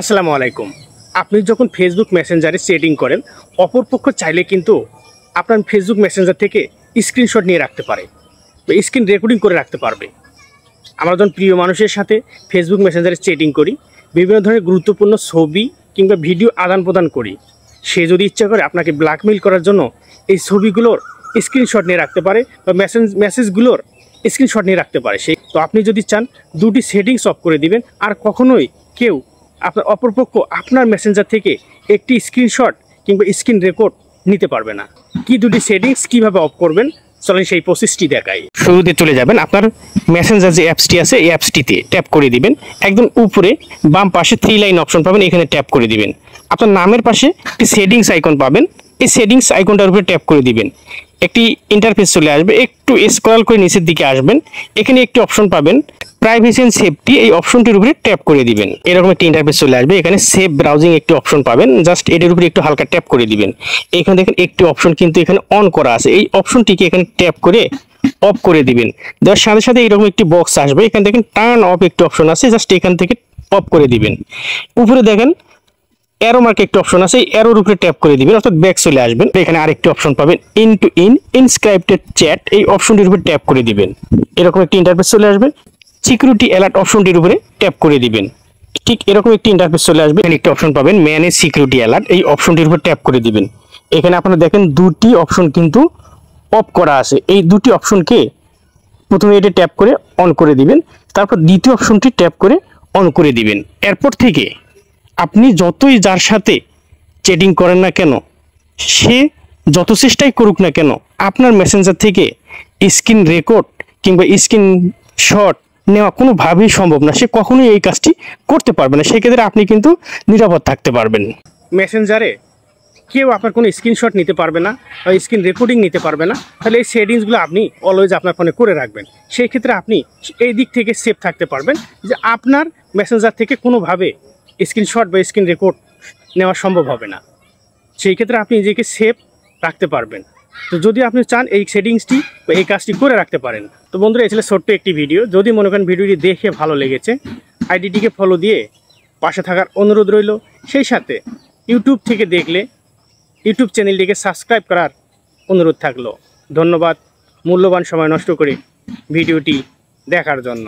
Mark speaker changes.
Speaker 1: আসসালামু আলাইকুম। আপনি যখন ফেসবুক মেসেঞ্জারে সেটিং করেন, অপরপক্ষ চাইলে কিন্তু আপনার ফেসবুক মেসেঞ্জার থেকে স্ক্রিনশট নিয়ে রাখতে পারে বা স্ক্রিন রেকর্ডিং করে রাখতে পারবে। আমরা যখন প্রিয় মানুষের সাথে ফেসবুক মেসেঞ্জারে সেটিং করি, বিভিন্ন ধরনের গুরুত্বপূর্ণ ছবি কিংবা ভিডিও আদান প্রদান করি, সে যদি ইচ্ছা করে আপনাকে ব্ল্যাকমেইল করার জন্য এই ছবিগুলোর স্ক্রিনশট নিয়ে রাখতে পারে বা মেসেজগুলোর স্ক্রিনশট নিয়ে রাখতে পারে। তো আপনি যদি চান দুটি সেটিংস অফ করে দিবেন, আর কখনোই কেউ আপনার অপরপক্ষ আপনার মেসেঞ্জার থেকে একটি স্ক্রিনশট কিংবা স্ক্রিন রেকর্ড নিতে পারবে না। কি দুটি সেটিংস কিভাবে অফ করবেন, চলেন সেই প্রসেসটি দেখাই। শুরুতে চলে যাবেন আপনার মেসেঞ্জার যে অ্যাপসটি আছে, এই অ্যাপসটিতে ট্যাপ করে দিবেন। একদম উপরে বাম পাশে 3 লাইন অপশন পাবেন, এখানে ট্যাপ করে দিবেন। আপনার নামের পাশে একটি সেটিংস আইকন পাবেন, এই সেটিংস আইকনটার উপরে ট্যাপ করে দিবেন। একটি ইন্টারফেস চলে আসবে, একটু স্ক্রল করে নিচের দিকে আসবেন, এখানে একটি অপশন পাবেন প্রাইভেসি এন্ড সেফটি, এই অপশনটির উপরে ট্যাপ করে দিবেন। এরকম একটি ইন্টারফেস চলে আসবে, এখানে সেভ ব্রাউজিং একটি অপশন পাবেন, জাস্ট এটার উপরে একটু হালকা ট্যাপ করে দিবেন। এখানে দেখেন একটি অপশন কিন্তু এখানে অন করা আছে, এই অপশনটিকে এখানে ট্যাপ করে অফ করে দিবেন। দেওয়ার সাথে সাথে এরকম একটি বক্স আসবে, এখানে দেখেন টার্ন অফ একটি অপশন আছে, জাস্ট এখান থেকে অফ করে দিবেন। উপরে দেখেন অ্যারো মার্ক একটি অপশন আছে, এই অ্যারোর উপরে ট্যাপ করে দিবেন, অর্থাৎ ব্যাক চলে আসবেন। এখানে আরেকটি অপশন পাবেন ইন টু ইনস্ক্রিপ্টেড চ্যাট, এই অপশনটির উপরে ট্যাপ করে দিবেন। এরকম একটি ইন্টারফেস চলে আসবে। সিকিউরিটি অ্যালার্ট অপশনটির উপরে ট্যাপ করে দিবেন। ঠিক এরকম একটি ইন্টারফেস চলে আসবে, এখানে একটি অপশন পাবেন ম্যানেজ সিকিউরিটি অ্যালার্ট, এই অপশনটির উপর ট্যাপ করে দিবেন। এখানে আপনারা দেখেন দুটি অপশন কিন্তু অফ করা আছে, এই দুটি অপশনকে প্রথমে এটা ট্যাপ করে অন করে দিবেন, তারপর দ্বিতীয় অপশনটি ট্যাপ করে অন করে দিবেন। এরপর থেকে আপনি যতই যার সাথে চ্যাটিং করেন না কেন, সে যত চেষ্টাই করুক না কেন, আপনার মেসেঞ্জার থেকে স্ক্রিন রেকর্ড কিংবা স্ক্রিন শট নেওয়া কোনোভাবেই সম্ভব না। সে কখনোই এই কাজটি করতে পারবে না। সেক্ষেত্রে আপনি কিন্তু নিরাপদ থাকতে পারবেন। মেসেঞ্জারে কেউ আপনার কোনো স্ক্রিনশট নিতে পারবে না বা স্ক্রিন রেকর্ডিং নিতে পারবে না। তাহলে এই সেটিংসগুলো আপনি অলওয়েজ আপনার ফোনে করে রাখবেন। সেই ক্ষেত্রে আপনি এই দিক থেকে সেফ থাকতে পারবেন যে আপনার মেসেঞ্জার থেকে কোনোভাবে স্ক্রিনশট বা স্ক্রিন রেকর্ড নেওয়া সম্ভব হবে না। সেই ক্ষেত্রে আপনি নিজেকে সেফ রাখতে পারবেন। তো যদি আপনি চান এই সেটিংসটি বা এই কাজটি করে রাখতে পারেন। তো বন্ধুরা, এই ছিল ছোট্ট একটি ভিডিও। যদি মনে করেন ভিডিওটি দেখে ভালো লেগেছে, আইডিটিকে ফলো দিয়ে পাশে থাকার অনুরোধ রইল। সেই সাথে ইউটিউব থেকে দেখলে ইউটিউব চ্যানেলটিকে সাবস্ক্রাইব করার অনুরোধ থাকলো। ধন্যবাদ মূল্যবান সময় নষ্ট করে ভিডিওটি দেখার জন্য।